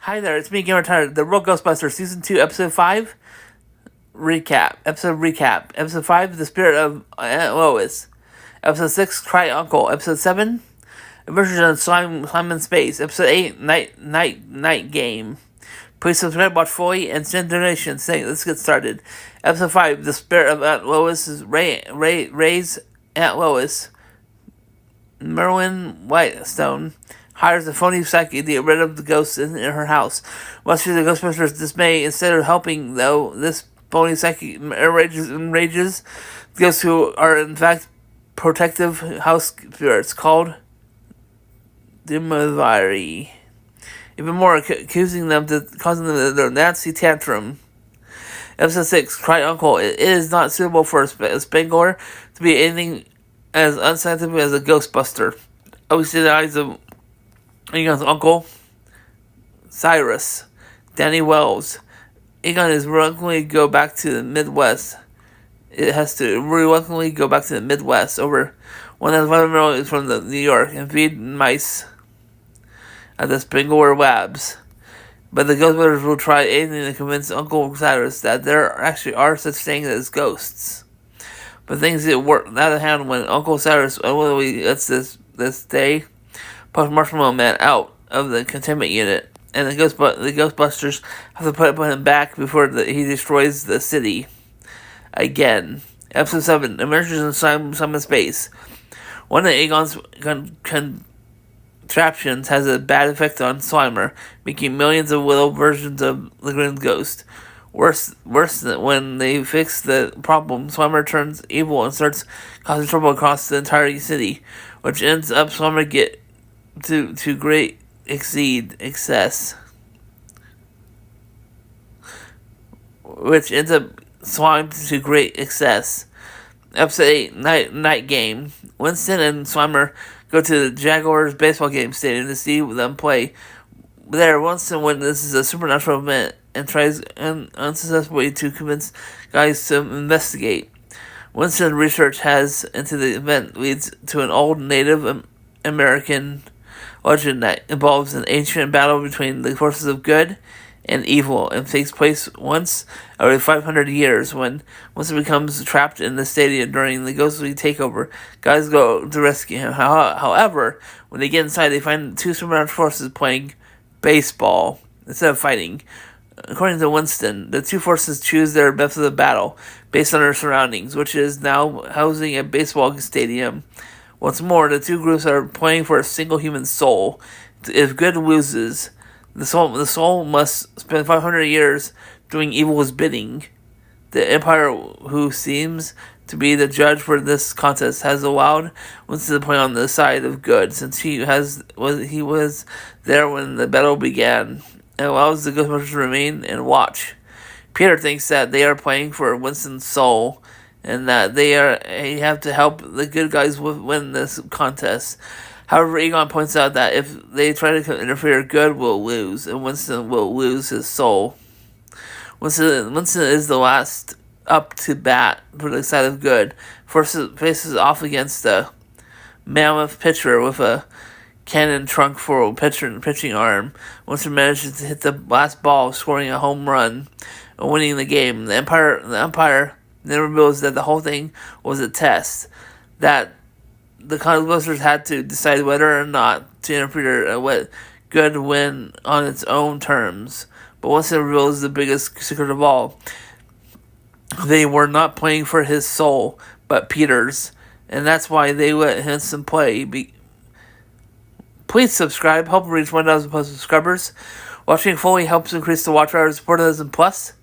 Hi there, it's me, Gamer Tired. The Real Ghostbusters Season 2, Episode 5 recap. Episode 5, The Spirit of Aunt Lois. Episode 6, Cry Uncle. Episode 7, Immersion in Slime in Space. Episode 8, Night Game. Please subscribe, watch fully, and send donations. Let's get started. Episode 5, The Spirit of Aunt Lois. Ray's Aunt Lois, Merwin Whitestone, hires a phony psychic to get rid of the ghosts in her house. Much to the Ghostbusters' dismay, instead of helping, though, this phony psychic enrages the ghosts, who are in fact protective house spirits called Dimavari. Even more, accusing them to causing them their Nazi tantrum. Episode 6, Cry Uncle. It is not suitable for a Spangler to be anything as unscientific as a Ghostbuster. We see the eyes of Egon's uncle, Cyrus, Danny Wells. Egon is reluctantly go back to the Midwest. It has to reluctantly go back to the Midwest over 1,500 miles from New York and feed mice at the Spangler Labs. But the Ghostbusters will try anything to convince Uncle Cyrus that there actually are such things as ghosts. But things get out of hand when Uncle Cyrus unwillingly lets this day push Marshmallow Man out of the containment unit, and the Ghostbusters have to put him back before he destroys the city again. Episode 7, Emerges in Simon Space. One of Egon's contraptions has a bad effect on Slimer, making millions of little versions of the Green Ghost. Worse than when they fix the problem, Slimer turns evil and starts causing trouble across the entire city, which ends up Slimer get to great excess. Which ends up slimed to great excess. Episode 8, Night Game. Winston and Slimer go to the Jaguars baseball game stadium to see them play. There, Winston witnesses a supernatural event and tries unsuccessfully to convince guys to investigate. Winston's research into the event leads to an old Native American legend that involves an ancient battle between the forces of good and evil, and takes place once every 500 years. When Winston becomes trapped in the stadium during the ghostly takeover, guys go to rescue him. However, when they get inside, they find two supernatural forces playing baseball instead of fighting. According to Winston, the two forces choose their method of battle based on their surroundings, which is now housing a baseball stadium. What's more, the two groups are playing for a single human soul. If good loses, the soul must spend 500 years doing evil's bidding. The Empire, who seems to be the judge for this contest, has allowed Winston to play on the side of good, since he was there when the battle began, and allows the Ghostbusters to remain and watch. Peter thinks that they are playing for Winston's soul, and that they have to help the good guys win this contest. However, Egon points out that if they try to interfere, good will lose, and Winston will lose his soul. Winston is the last up to bat for the side of good. Faces off against a mammoth pitcher with a cannon trunk for a pitching arm. Winston manages to hit the last ball, scoring a home run and winning the game. The umpire then reveals that the whole thing was a test, that the Ghostbusters had to decide whether or not to interfere and let good win on its own terms. But Winston reveals the biggest secret of all. They were not playing for his soul, but Peter's, and that's why they let Winston play. Please subscribe, help reach 1,000 plus subscribers. Watching fully helps increase the watch hours, 4,000 plus.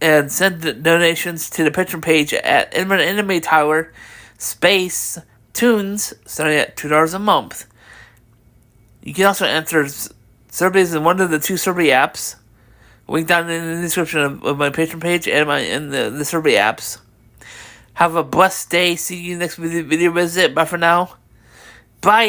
And send donations to the Patreon page at Anime Tower Space Tunes, starting at $2 a month. You can also enter surveys in one of the two survey apps. Link down in the description of my Patreon page and the survey apps. Have a blessed day. See you next video visit. Bye for now. Bye.